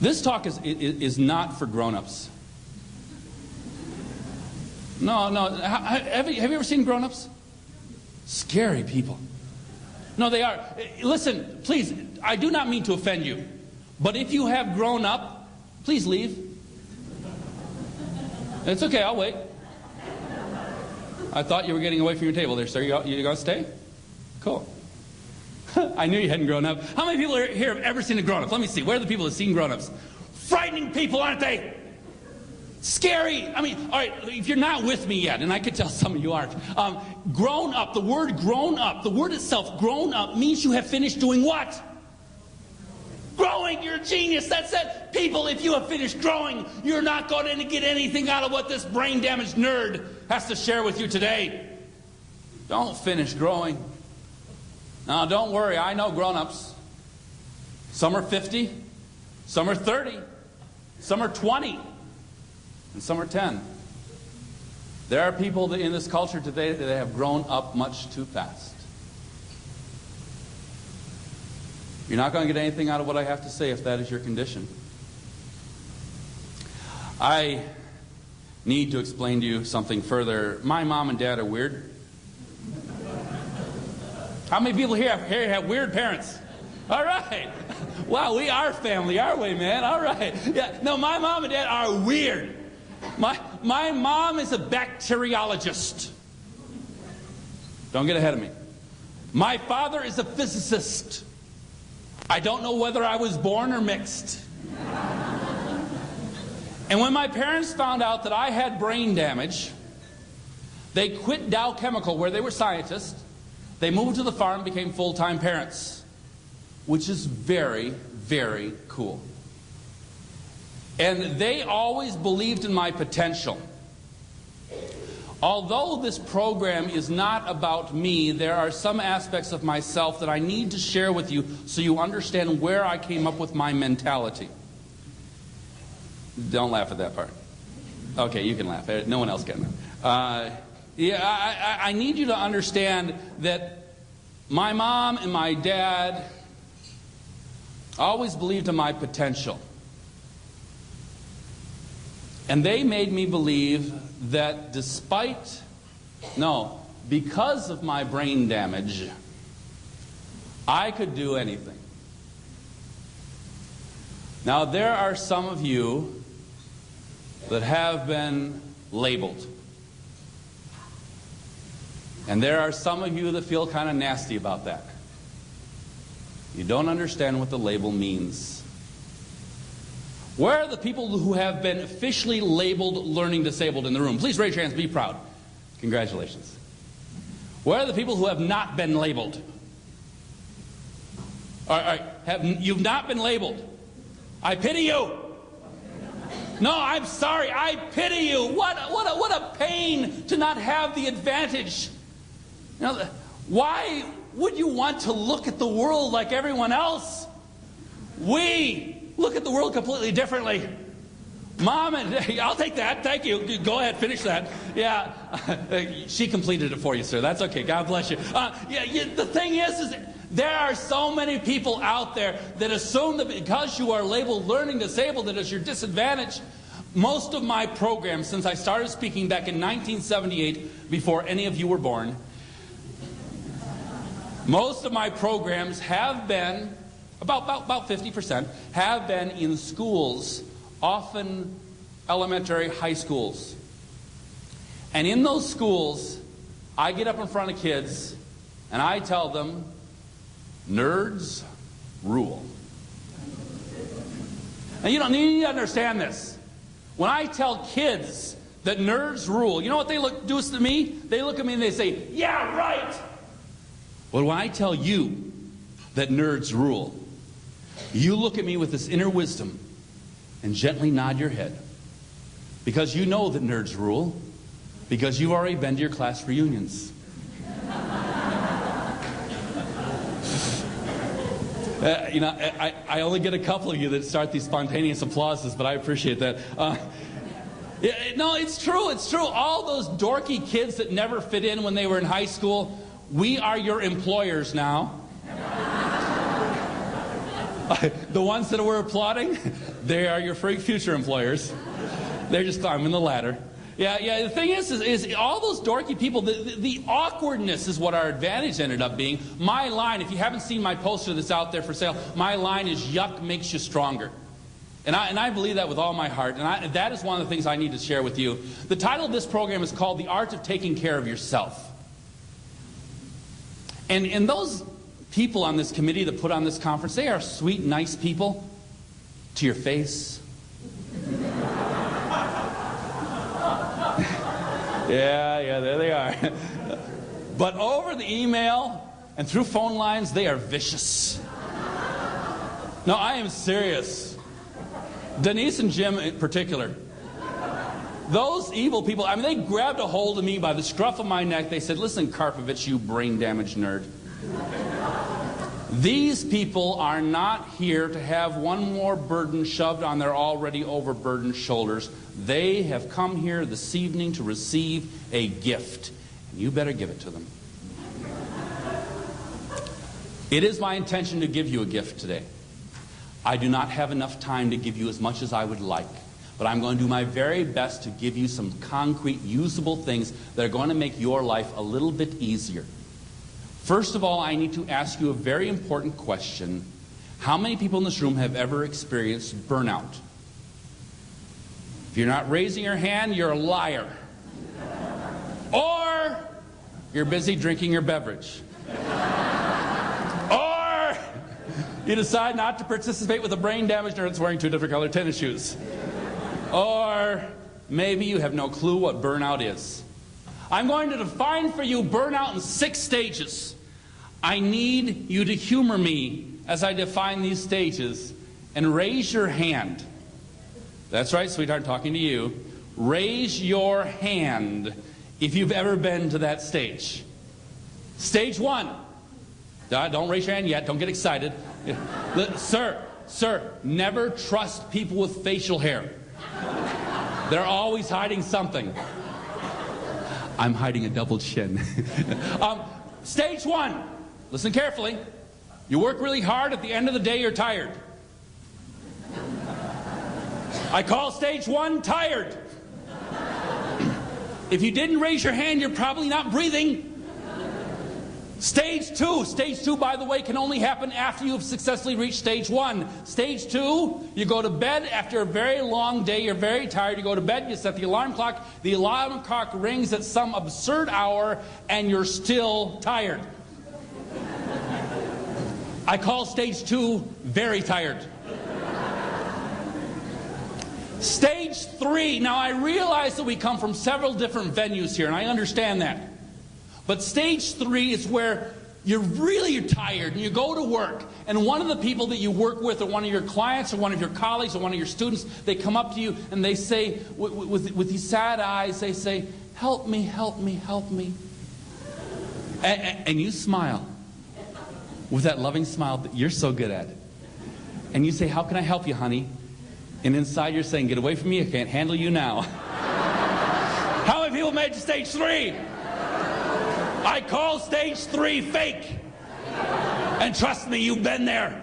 This talk is not for grown-ups. No. Have you ever seen grown-ups? Scary people. No, they are. Listen, please, I do not mean to offend you. But if you have grown up, please leave. It's okay, I'll wait. I thought you were getting away from your table there, sir. You going to stay? Cool. I knew you hadn't grown up. How many people here have ever seen a grown-up? Let me see. Where are the people that have seen grown-ups? Frightening people, aren't they? Scary. I mean, all right, if you're not with me yet, and I could tell some of you aren't, grown up, the word grown up, the word itself, grown up, means you have finished doing what? Growing. You're a genius. That's it. People, if you have finished growing, you're not going to get anything out of what this brain-damaged nerd has to share with you today. Don't finish growing. Now, don't worry. I know grown-ups. Some are 50, some are 30, some are 20, and some are 10. There are people in this culture today that have grown up much too fast. You're not going to get anything out of what I have to say if that is your condition. I need to explain to you something further. My mom and dad are weird. How many people here have weird parents? All right. Wow, we are family, aren't we, man? All right. Yeah. No, my mom and dad are weird. My mom is a bacteriologist. Don't get ahead of me. My father is a physicist. I don't know whether I was born or mixed. And when my parents found out that I had brain damage, they quit Dow Chemical, where they were scientists. They moved to the farm and became full-time parents, which is very, very cool. And they always believed in my potential. Although this program is not about me, there are some aspects of myself that I need to share with you so you understand where I came up with my mentality. Don't laugh at that part. Okay, you can laugh. No one else can. I need you to understand that my mom and my dad always believed in my potential. And they made me believe that because of my brain damage, I could do anything. Now, there are some of you that have been labeled. And there are some of you that feel kind of nasty about that. You don't understand what the label means. Where are the people who have been officially labeled learning disabled in the room? Please raise your hands. Be proud. Congratulations. Where are the people who have not been labeled? All right. You've not been labeled. I pity you. No, I'm sorry. I pity you. What a pain to not have the advantage. You know, why would you want to look at the world like everyone else? We look at the world completely differently. Mom and I'll take that. Thank you. Go ahead, finish that. Yeah, she completed it for you, sir. That's okay. God bless you. The thing is there are so many people out there that assume that because you are labeled learning disabled, that is your disadvantage. Most of my programs, since I started speaking back in 1978, before any of you were born, most of my programs have been, about 50%, have been in schools, often elementary, high schools. And in those schools, I get up in front of kids and I tell them, nerds rule. And you don't need to understand this. When I tell kids that nerds rule, you know what they do to me? They look at me and they say, yeah, right. But when I tell you that nerds rule, you look at me with this inner wisdom and gently nod your head. Because you know that nerds rule. Because you've already been to your class reunions. I only get a couple of you that start these spontaneous applauses, but I appreciate that. No, it's true. It's true. All those dorky kids that never fit in when they were in high school, we are your employers now. The ones that were applauding, They are your future employers. They're just climbing the ladder. Yeah, the thing is all those dorky people, the awkwardness is what our advantage ended up being. My line, if you haven't seen my poster that's out there for sale, my line is yuck makes you stronger. And I believe that with all my heart, and that is one of the things I need to share with you. The title of this program is called The Art of Taking Care of Yourself. And those people on this committee that put on this conference, they are sweet, nice people to your face. Yeah, there they are. But over the email and through phone lines, they are vicious. No, I am serious. Denise and Jim in particular. Those evil people, I mean, they grabbed a hold of me by the scruff of my neck. They said, listen, Karpovich, you brain-damaged nerd. These people are not here to have one more burden shoved on their already overburdened shoulders. They have come here this evening to receive a gift, and you better give it to them. It is my intention to give you a gift today. I do not have enough time to give you as much as I would like, but I'm going to do my very best to give you some concrete, usable things that are going to make your life a little bit easier. First of all, I need to ask you a very important question. How many people in this room have ever experienced burnout? If you're not raising your hand, you're a liar. Or you're busy drinking your beverage. Or you decide not to participate with a brain-damaged nerd that's wearing 2 different colored tennis shoes. Or maybe you have no clue what burnout is. I'm going to define for you burnout in 6 stages. I need you to humor me as I define these stages and raise your hand. That's right, sweetheart, I'm talking to you. Raise your hand if you've ever been to that stage. Stage 1. Don't raise your hand yet. Don't get excited. Sir, never trust people with facial hair. They're always hiding something. I'm hiding a double chin. Stage 1. Listen carefully. You work really hard. At the end of the day, you're tired. I call stage 1 tired. If you didn't raise your hand, you're probably not breathing. Stage 2. Stage 2, by the way, can only happen after you've successfully reached stage 1. Stage 2, you go to bed after a very long day, you're very tired, you go to bed, you set the alarm clock rings at some absurd hour, and you're still tired. I call stage 2 very tired. Stage 3, now I realize that we come from several different venues here, and I understand that. But stage 3 is where you're tired and you go to work, and one of the people that you work with, or one of your clients or one of your colleagues or one of your students, they come up to you and they say, with these sad eyes, they say, help me, help me, help me. And you smile with that loving smile that you're so good at. And you say, how can I help you, honey? And inside you're saying, get away from me, I can't handle you now. How many people made it to stage 3? I call stage 3 fake. And trust me, you've been there.